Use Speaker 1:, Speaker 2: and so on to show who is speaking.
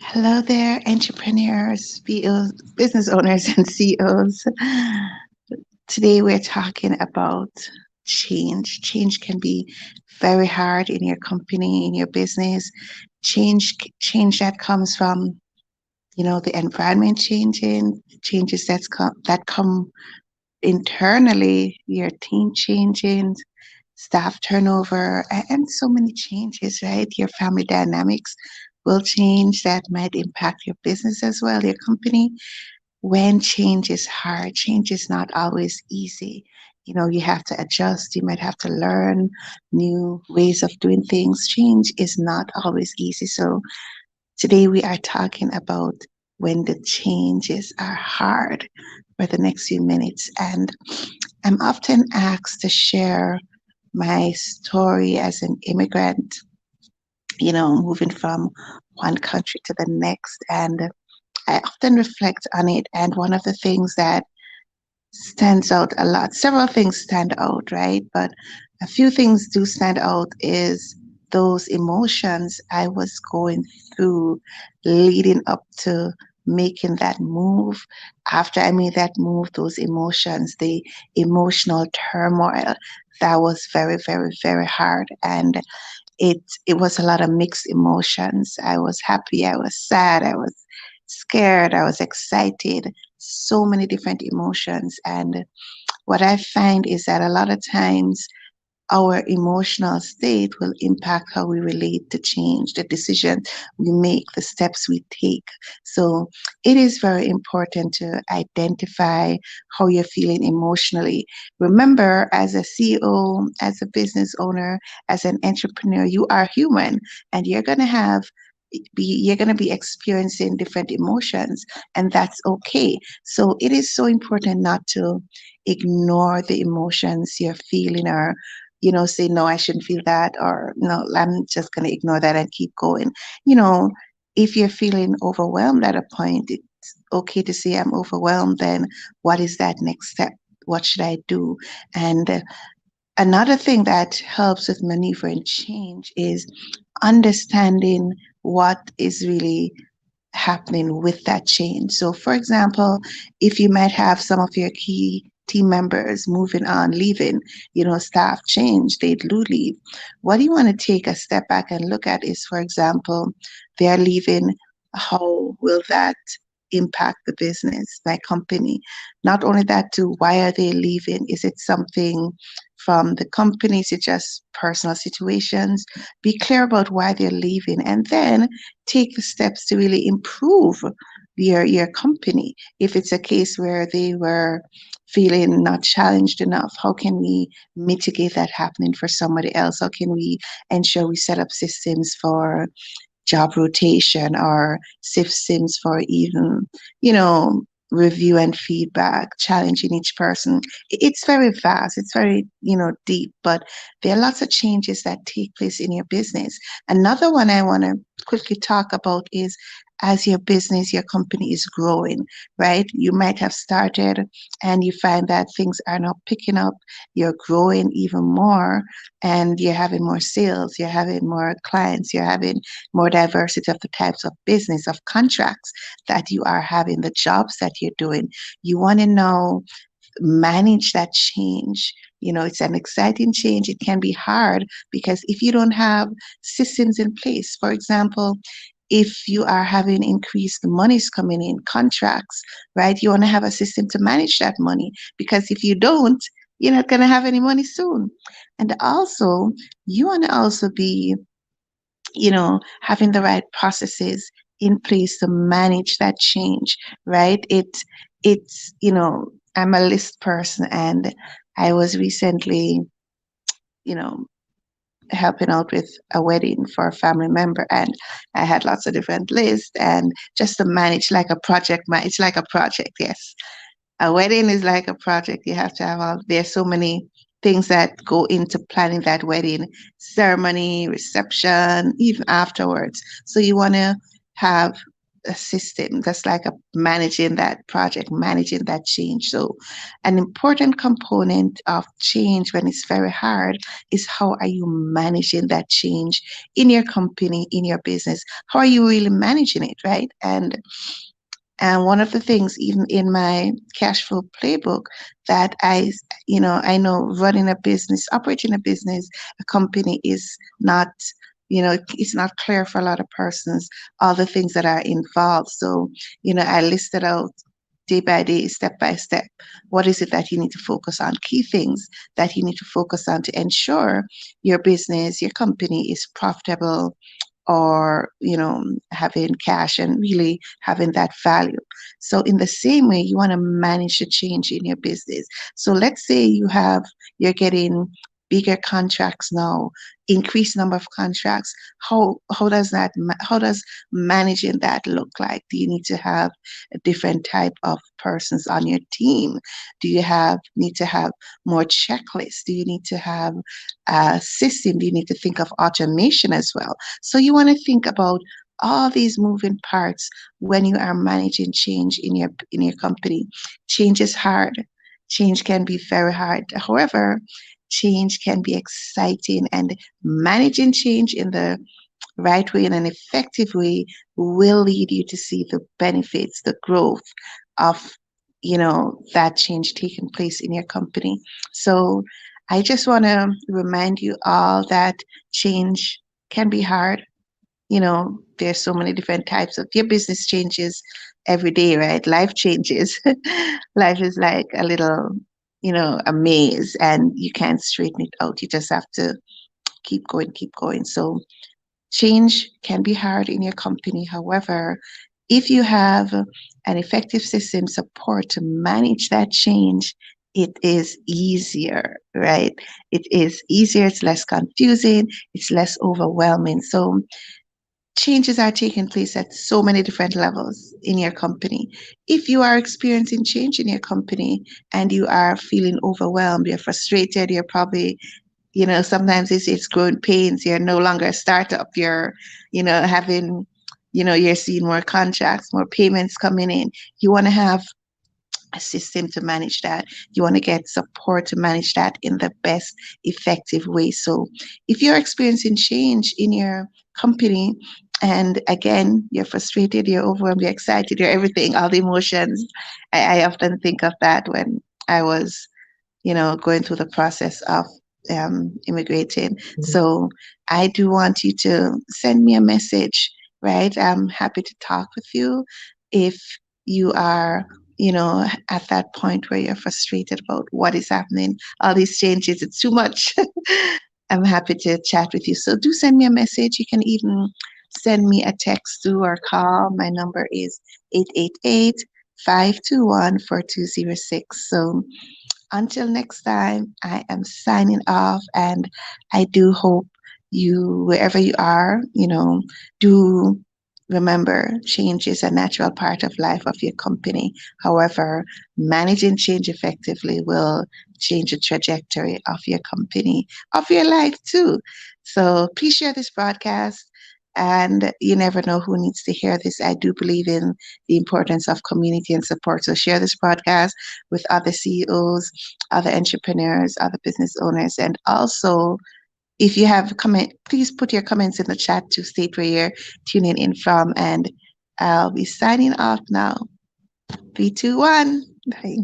Speaker 1: Hello there, entrepreneurs, BOs, business owners, and CEOs. Today we're talking about change. Change can be very hard in your company, in your business. Change that comes from, the environment changing, changes that come internally, your team changing, staff turnover, and so many changes, right? Your family dynamics will change that might impact your business as well, your company. When change is hard, change is not always easy. You have to adjust, you might have to learn new ways of doing things. Change is not always easy. So today we are talking about when the changes are hard for the next few minutes. And I'm often asked to share my story as an immigrant, moving from one country to the next. And I often reflect on it. And one of the things that stands out a lot, several things stand out, right? But a few things do stand out is those emotions I was going through leading up to making that move. After I made that move, those emotions, the emotional turmoil, that was very, very, very hard. And it was a lot of mixed emotions. I was happy, I was sad, I was scared, I was excited, so many different emotions. And what I find is that a lot of times our emotional state will impact how we relate to change, the decisions we make, the steps we take. So it is very important to identify how you're feeling emotionally. Remember, as a CEO, as a business owner, as an entrepreneur, you are human and you're going to be experiencing different emotions, and that's okay. So it is so important not to ignore the emotions you're feeling, or say, no, I shouldn't feel that, or no, I'm just going to ignore that and keep going. You know, if you're feeling overwhelmed at a point, it's okay to say, I'm overwhelmed. Then what is that next step? What should I do? And another thing that helps with maneuvering change is understanding what is really happening with that change. So, for example, if you might have some of your key team members moving on, leaving, staff change, they do leave. What you want to take a step back and look at is, for example, they're leaving, how will that impact the business, my company? Not only that, too, why are they leaving? Is it something from the company? Is it just personal situations? Be clear about why they're leaving, and then take the steps to really improve your company. If it's a case where they were feeling not challenged enough, how can we mitigate that happening for somebody else? How can we ensure we set up systems for job rotation, or systems for even, you know, review and feedback, challenging each person? It's very vast, it's very, deep, but there are lots of changes that take place in your business. Another one I want to quickly talk about is, as your business, your company is growing, right? You might have started and you find that things are not picking up, you're growing even more, and you're having more sales, you're having more clients, you're having more diversity of the types of business, of contracts that you are having, the jobs that you're doing. You want to know, manage that change. It's an exciting change. It can be hard because if you don't have systems in place, for example, if you are having increased monies coming in, contracts, right? You want to have a system to manage that money, because if you don't, you're not going to have any money soon. And also, you want to also be, having the right processes in place to manage that change, right? I'm a list person, and I was recently, you know, helping out with a wedding for a family member, and I had lots of different lists, and just to manage like a project, it's like a project, yes. A wedding is like a project. You have to have there's so many things that go into planning that wedding, ceremony, reception, even afterwards. So you want to have a system. That's like a managing that project, managing that change. So an important component of change when it's very hard is how are you managing that change in your company, in your business? How are you really managing it, right? And one of the things, even in my cash flow playbook, that I know running a business, operating a business, a company is not, it's not clear for a lot of persons, all the things that are involved. So, I listed out day by day, step by step, what is it that you need to focus on, key things that you need to focus on to ensure your business, your company is profitable, or having cash and really having that value. So in the same way, you want to manage the change in your business. So let's say you're getting bigger contracts now, increased number of contracts. How does managing that look like? Do you need to have a different type of persons on your team? Do you have need to have more checklists? Do you need to have a system? Do you need to think of automation as well? So you want to think about all these moving parts when you are managing change in your company. Change is hard. Change can be very hard. However, change can be exciting, and managing change in the right way, in an effective way, will lead you to see the benefits, the growth of that change taking place in your company. So I just want to remind you all that change can be hard. There's so many different types of your business changes every day, right? Life changes. Life is like a little, a maze, and you can't straighten it out. You just have to keep going, keep going. So change can be hard in your company. However, if you have an effective system support to manage that change, it is easier, right? It is easier, it's less confusing, it's less overwhelming. So changes are taking place at so many different levels in your company. If you are experiencing change in your company and you are feeling overwhelmed, you're frustrated, you're probably, sometimes it's growing pains. You're no longer a startup. You're, having, you're seeing more contracts, more payments coming in. You want to have a system to manage that. You want to get support to manage that in the best effective way. So if you're experiencing change in your company, and again, you're frustrated, you're overwhelmed, you're excited, you're everything, all the emotions. I often think of that when I was going through the process of immigrating. So I do want you to send me a message, right? I'm happy to talk with you if you are, at that point where you're frustrated about what is happening, all these changes, it's too much. I'm happy to chat with you. So do send me a message. You can even send me a text too or call. My number is 888 521 4206. So until next time, I am signing off, and I do hope you, wherever you are, do remember change is a natural part of life of your company. However, managing change effectively will change the trajectory of your company, of your life too. So please share this broadcast. And you never know who needs to hear this. I do believe in the importance of community and support. So share this podcast with other CEOs, other entrepreneurs, other business owners, and also if you have comment, please put your comments in the chat to state where you're tuning in from, and I'll be signing off now. 3, 2, 1. Bye.